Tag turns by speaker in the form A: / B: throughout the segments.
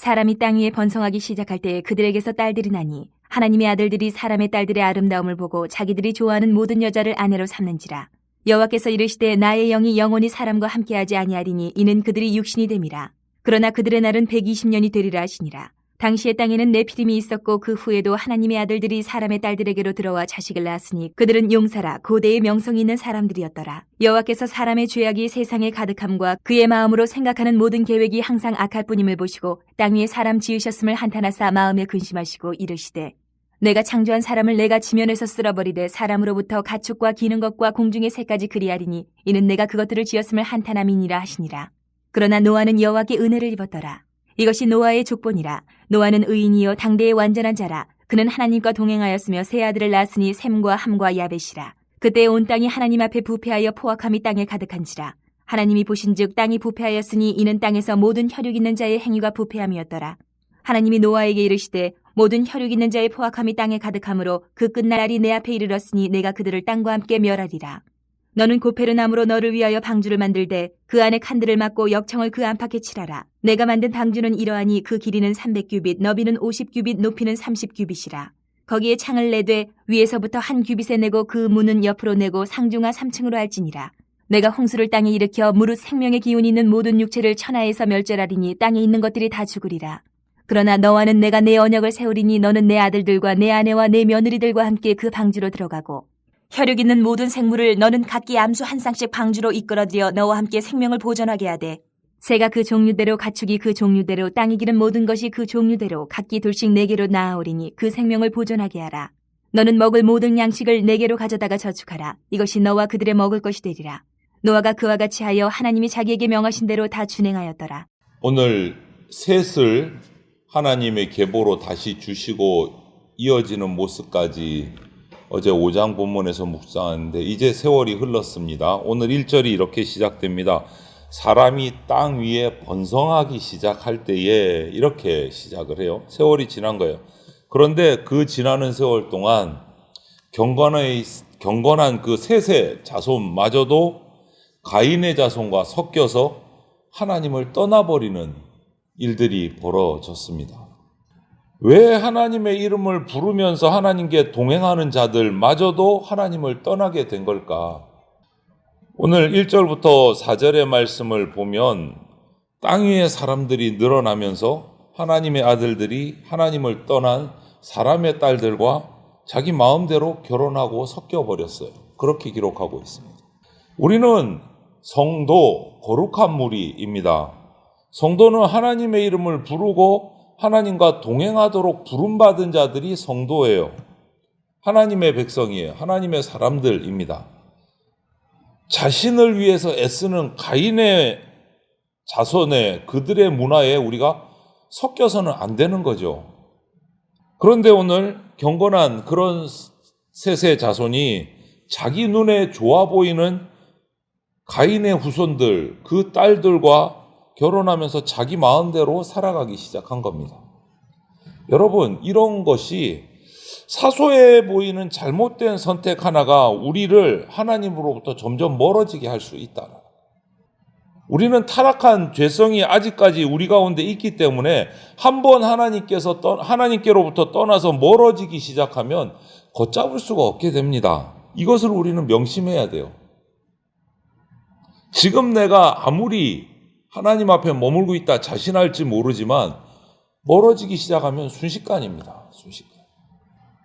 A: 사람이 땅 위에 번성하기 시작할 때 그들에게서 딸들이 나니 하나님의 아들들이 사람의 딸들의 아름다움을 보고 자기들이 좋아하는 모든 여자를 아내로 삼는지라. 여호와께서 이르시되 나의 영이 영원히 사람과 함께하지 아니하리니 이는 그들이 육신이 됨이라. 그러나 그들의 날은 120년이 되리라 하시니라. 당시의 땅에는 네피림이 있었고 그 후에도 하나님의 아들들이 사람의 딸들에게로 들어와 자식을 낳았으니 그들은 용사라 고대의 명성이 있는 사람들이었더라. 여호와께서 사람의 죄악이 세상에 가득함과 그의 마음으로 생각하는 모든 계획이 항상 악할 뿐임을 보시고 땅 위에 사람 지으셨음을 한탄하사 마음에 근심하시고 이르시되 내가 창조한 사람을 내가 지면에서 쓸어버리되 사람으로부터 가축과 기는 것과 공중의 새까지 그리하리니 이는 내가 그것들을 지었음을 한탄함이니라 하시니라. 그러나 노아는 여호와께 은혜를 입었더라. 이것이 노아의 족본이라. 노아는 의인이요 당대의 완전한 자라. 그는 하나님과 동행하였으며 세 아들을 낳았으니 셈과 함과 야벳이라. 그때 온 땅이 하나님 앞에 부패하여 포악함이 땅에 가득한지라. 하나님이 보신즉 땅이 부패하였으니 이는 땅에서 모든 혈육 있는 자의 행위가 부패함이었더라. 하나님이 노아에게 이르시되 모든 혈육 있는 자의 포악함이 땅에 가득하므로 그 끝날이 내 앞에 이르렀으니 내가 그들을 땅과 함께 멸하리라. 너는 고페르나무로 너를 위하여 방주를 만들되 그 안에 칸들을 막고 역청을 그 안팎에 칠하라. 내가 만든 방주는 이러하니 그 길이는 300규빗, 너비는 50규빗, 높이는 30규빗이라. 거기에 창을 내되 위에서부터 한 규빗에 내고 그 문은 옆으로 내고 상중하 3층으로 할지니라. 내가 홍수를 땅에 일으켜 무릇 생명의 기운이 있는 모든 육체를 천하에서 멸절하리니 땅에 있는 것들이 다 죽으리라. 그러나 너와는 내가 내 언약을 세우리니 너는 내 아들들과 내 아내와 내 며느리들과 함께 그 방주로 들어가고 혈육 있는 모든 생물을 너는 각기 암수 한 쌍씩 방주로 이끌어들여 너와 함께 생명을 보존하게 하되 새가 그 종류대로 가축이 그 종류대로 땅이 기른 모든 것이 그 종류대로 각기 둘씩 내게로 나아오리니 그 생명을 보존하게 하라. 너는 먹을 모든 양식을 내게로 가져다가 저축하라. 이것이 너와 그들의 먹을 것이 되리라. 노아가 그와 같이 하여 하나님이 자기에게 명하신 대로 다 준행하였더라.
B: 오늘 셋을 하나님의 계보로 다시 주시고 이어지는 모습까지 어제 5장 본문에서 묵상하는데 이제 세월이 흘렀습니다. 오늘 1절이 이렇게 시작됩니다. 사람이 땅 위에 번성하기 시작할 때에 이렇게 시작을 해요. 세월이 지난 거예요. 그런데 그 지나는 세월 동안 경건한 그 셋의 자손마저도 가인의 자손과 섞여서 하나님을 떠나버리는 일들이 벌어졌습니다. 왜 하나님의 이름을 부르면서 하나님께 동행하는 자들마저도 하나님을 떠나게 된 걸까? 오늘 1절부터 4절의 말씀을 보면 땅 위의 사람들이 늘어나면서 하나님의 아들들이 하나님을 떠난 사람의 딸들과 자기 마음대로 결혼하고 섞여버렸어요. 그렇게 기록하고 있습니다. 우리는 성도, 거룩한 무리입니다. 성도는 하나님의 이름을 부르고 하나님과 동행하도록 부름받은 자들이 성도예요. 하나님의 백성이에요. 하나님의 사람들입니다. 자신을 위해서 애쓰는 가인의 자손의 그들의 문화에 우리가 섞여서는 안 되는 거죠. 그런데 오늘 경건한 그런 셋의 자손이 자기 눈에 좋아 보이는 가인의 후손들, 그 딸들과 결혼하면서 자기 마음대로 살아가기 시작한 겁니다. 여러분, 이런 것이 사소해 보이는 잘못된 선택 하나가 우리를 하나님으로부터 점점 멀어지게 할 수 있다. 우리는 타락한 죄성이 아직까지 우리 가운데 있기 때문에 한번 하나님께로부터 떠나서 멀어지기 시작하면 걷잡을 수가 없게 됩니다. 이것을 우리는 명심해야 돼요. 지금 내가 아무리 하나님 앞에 머물고 있다 자신할지 모르지만 멀어지기 시작하면 순식간입니다. 순식간.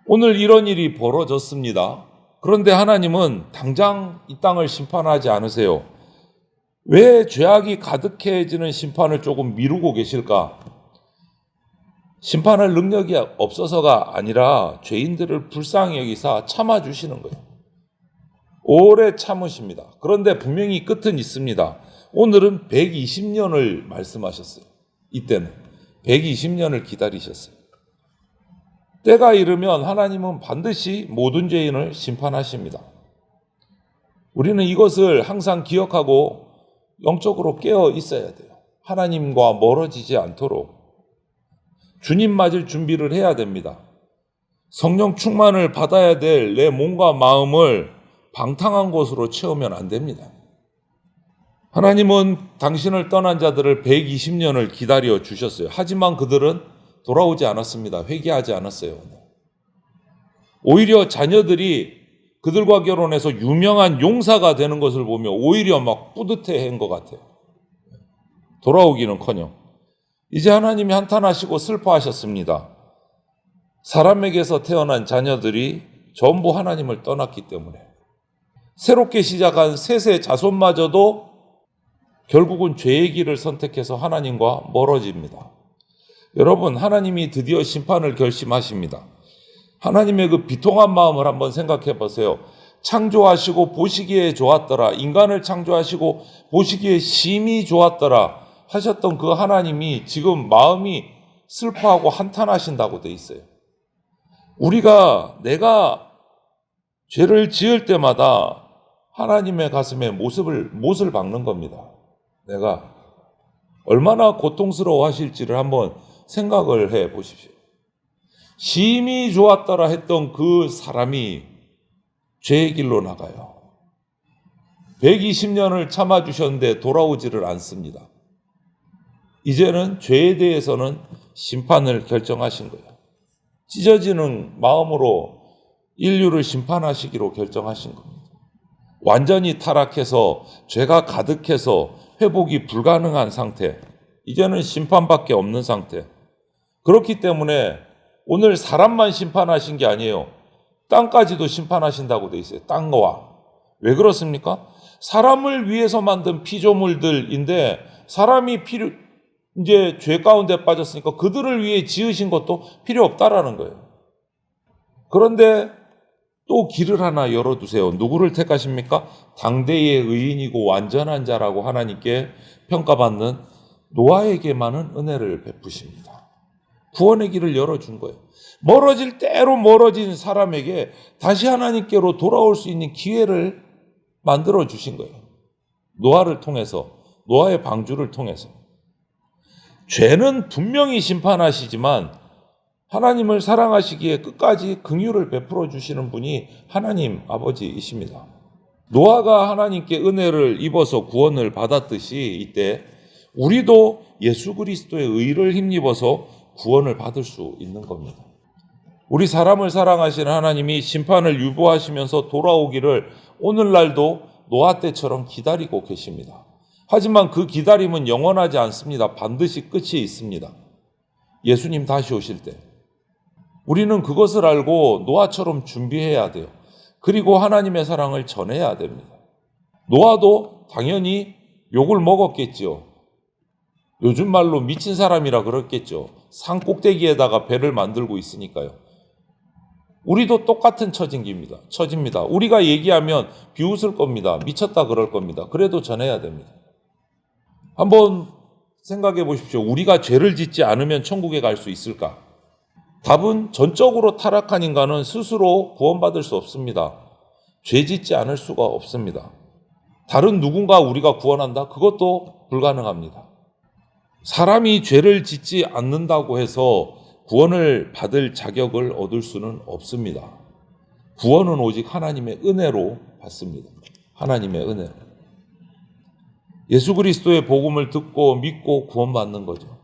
B: 오늘 이런 일이 벌어졌습니다. 그런데 하나님은 당장 이 땅을 심판하지 않으세요. 왜 죄악이 가득해지는 심판을 조금 미루고 계실까? 심판할 능력이 없어서가 아니라 죄인들을 불쌍히 여기사 참아주시는 거예요. 오래 참으십니다. 그런데 분명히 끝은 있습니다. 오늘은 120년을 말씀하셨어요. 이때는 120년을 기다리셨어요. 때가 이르면 하나님은 반드시 모든 죄인을 심판하십니다. 우리는 이것을 항상 기억하고 영적으로 깨어 있어야 돼요. 하나님과 멀어지지 않도록 주님 맞을 준비를 해야 됩니다. 성령 충만을 받아야 될 내 몸과 마음을 방탕한 것으로 채우면 안 됩니다. 하나님은 당신을 떠난 자들을 120년을 기다려 주셨어요. 하지만 그들은 돌아오지 않았습니다. 회개하지 않았어요. 오히려 자녀들이 그들과 결혼해서 유명한 용사가 되는 것을 보며 오히려 막 뿌듯해한 것 같아요. 돌아오기는커녕 이제 하나님이 한탄하시고 슬퍼하셨습니다. 사람에게서 태어난 자녀들이 전부 하나님을 떠났기 때문에 새롭게 시작한 셋의 자손마저도 결국은 죄의 길을 선택해서 하나님과 멀어집니다. 여러분, 하나님이 드디어 심판을 결심하십니다. 하나님의 그 비통한 마음을 한번 생각해 보세요. 창조하시고 보시기에 좋았더라. 인간을 창조하시고 보시기에 심히 좋았더라 하셨던 그 하나님이 지금 마음이 슬퍼하고 한탄하신다고 돼 있어요. 내가 죄를 지을 때마다 하나님의 가슴에 못을 박는 겁니다. 내가 얼마나 고통스러워 하실지를 한번 생각을 해 보십시오. 심히 좋았더라 했던 그 사람이 죄의 길로 나가요. 120년을 참아주셨는데 돌아오지를 않습니다. 이제는 죄에 대해서는 심판을 결정하신 거예요. 찢어지는 마음으로 인류를 심판하시기로 결정하신 겁니다. 완전히 타락해서 죄가 가득해서 회복이 불가능한 상태, 이제는 심판밖에 없는 상태. 그렇기 때문에 오늘 사람만 심판하신 게 아니에요. 땅까지도 심판하신다고 돼 있어요. 땅과. 왜 그렇습니까? 사람을 위해서 만든 피조물들인데 사람이 이제 죄 가운데 빠졌으니까 그들을 위해 지으신 것도 필요 없다라는 거예요. 그런데 또 길을 하나 열어두세요. 누구를 택하십니까? 당대의 의인이고 완전한 자라고 하나님께 평가받는 노아에게만은 은혜를 베푸십니다. 구원의 길을 열어준 거예요. 때로 멀어진 사람에게 다시 하나님께로 돌아올 수 있는 기회를 만들어 주신 거예요. 노아를 통해서, 노아의 방주를 통해서. 죄는 분명히 심판하시지만 하나님을 사랑하시기에 끝까지 긍휼을 베풀어 주시는 분이 하나님 아버지이십니다. 노아가 하나님께 은혜를 입어서 구원을 받았듯이 이때 우리도 예수 그리스도의 의를 힘입어서 구원을 받을 수 있는 겁니다. 우리 사람을 사랑하시는 하나님이 심판을 유보하시면서 돌아오기를 오늘날도 노아 때처럼 기다리고 계십니다. 하지만 그 기다림은 영원하지 않습니다. 반드시 끝이 있습니다. 예수님 다시 오실 때. 우리는 그것을 알고 노아처럼 준비해야 돼요. 그리고 하나님의 사랑을 전해야 됩니다. 노아도 당연히 욕을 먹었겠죠. 요즘 말로 미친 사람이라 그랬겠죠. 산 꼭대기에다가 배를 만들고 있으니까요. 우리도 똑같은 처지입니다. 우리가 얘기하면 비웃을 겁니다. 미쳤다 그럴 겁니다. 그래도 전해야 됩니다. 한번 생각해 보십시오. 우리가 죄를 짓지 않으면 천국에 갈 수 있을까? 답은 전적으로 타락한 인간은 스스로 구원받을 수 없습니다. 죄 짓지 않을 수가 없습니다. 다른 누군가 우리가 구원한다? 그것도 불가능합니다. 사람이 죄를 짓지 않는다고 해서 구원을 받을 자격을 얻을 수는 없습니다. 구원은 오직 하나님의 은혜로 받습니다. 하나님의 은혜로. 예수 그리스도의 복음을 듣고 믿고 구원받는 거죠.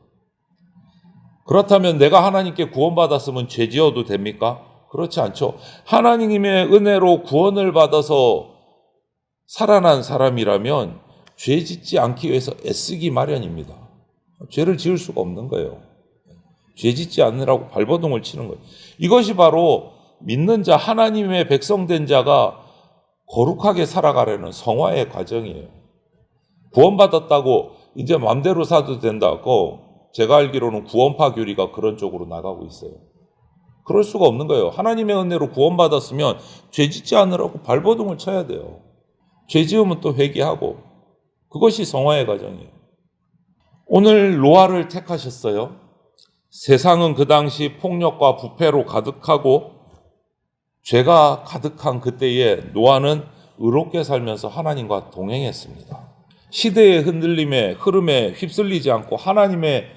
B: 그렇다면 내가 하나님께 구원받았으면 죄 지어도 됩니까? 그렇지 않죠. 하나님의 은혜로 구원을 받아서 살아난 사람이라면 죄 짓지 않기 위해서 애쓰기 마련입니다. 죄를 지을 수가 없는 거예요. 죄 짓지 않으라고 발버둥을 치는 거예요. 이것이 바로 믿는 자, 하나님의 백성된 자가 거룩하게 살아가려는 성화의 과정이에요. 구원받았다고 이제 마음대로 사도 된다고 제가 알기로는 구원파 교리가 그런 쪽으로 나가고 있어요. 그럴 수가 없는 거예요. 하나님의 은혜로 구원받았으면 죄 짓지 않으라고 발버둥을 쳐야 돼요. 죄 지으면 또 회개하고. 그것이 성화의 과정이에요. 오늘 노아를 택하셨어요. 세상은 그 당시 폭력과 부패로 가득하고 죄가 가득한 그때에 노아는 의롭게 살면서 하나님과 동행했습니다. 시대의 흐름에 휩쓸리지 않고 하나님의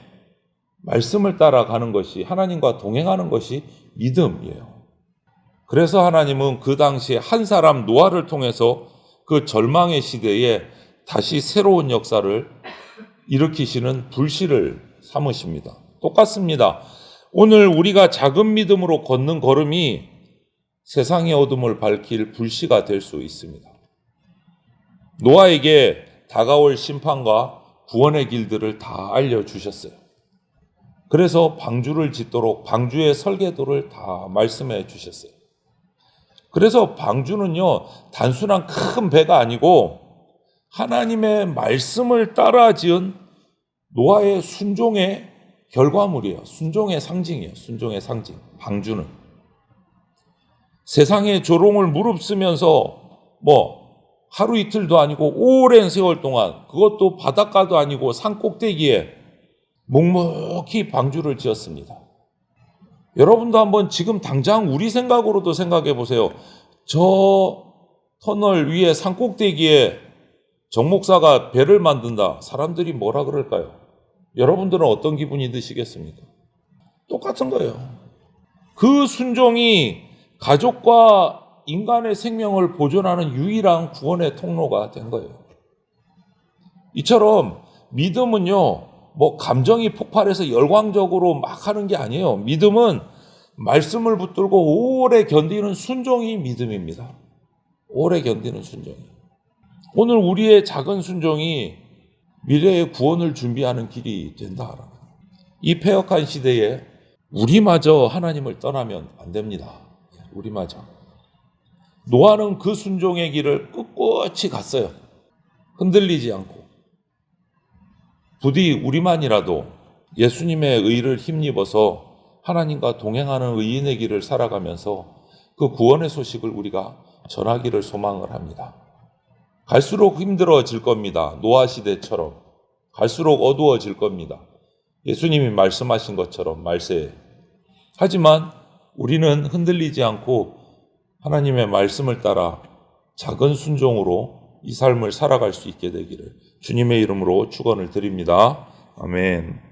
B: 말씀을 따라가는 것이, 하나님과 동행하는 것이 믿음이에요. 그래서 하나님은 그 당시에 한 사람 노아를 통해서 그 절망의 시대에 다시 새로운 역사를 일으키시는 불씨를 삼으십니다. 똑같습니다. 오늘 우리가 작은 믿음으로 걷는 걸음이 세상의 어둠을 밝힐 불씨가 될 수 있습니다. 노아에게 다가올 심판과 구원의 길들을 다 알려주셨어요. 그래서 방주를 짓도록 방주의 설계도를 다 말씀해 주셨어요. 그래서 방주는요, 단순한 큰 배가 아니고 하나님의 말씀을 따라 지은 노아의 순종의 결과물이에요. 순종의 상징이에요. 순종의 상징. 방주는. 세상의 조롱을 무릅쓰면서 하루 이틀도 아니고 오랜 세월 동안, 그것도 바닷가도 아니고 산 꼭대기에 묵묵히 방주를 지었습니다. 여러분도 한번 지금 당장 우리 생각으로도 생각해 보세요. 저 터널 위에 산 꼭대기에 정 목사가 배를 만든다. 사람들이 뭐라 그럴까요? 여러분들은 어떤 기분이 드시겠습니까? 똑같은 거예요. 그 순종이 가족과 인간의 생명을 보존하는 유일한 구원의 통로가 된 거예요. 이처럼 믿음은요, 감정이 폭발해서 열광적으로 막 하는 게 아니에요. 믿음은 말씀을 붙들고 오래 견디는 순종이 믿음입니다. 오래 견디는 순종이. 오늘 우리의 작은 순종이 미래의 구원을 준비하는 길이 된다. 이 패역한 시대에 우리마저 하나님을 떠나면 안 됩니다. 우리마저. 노아는 그 순종의 길을 꿋꿋이 갔어요. 흔들리지 않고. 부디 우리만이라도 예수님의 의를 힘입어서 하나님과 동행하는 의인의 길을 살아가면서 그 구원의 소식을 우리가 전하기를 소망을 합니다. 갈수록 힘들어질 겁니다. 노아 시대처럼. 갈수록 어두워질 겁니다. 예수님이 말씀하신 것처럼 말세에. 하지만 우리는 흔들리지 않고 하나님의 말씀을 따라 작은 순종으로 이 삶을 살아갈 수 있게 되기를 주님의 이름으로 축원을 드립니다. 아멘.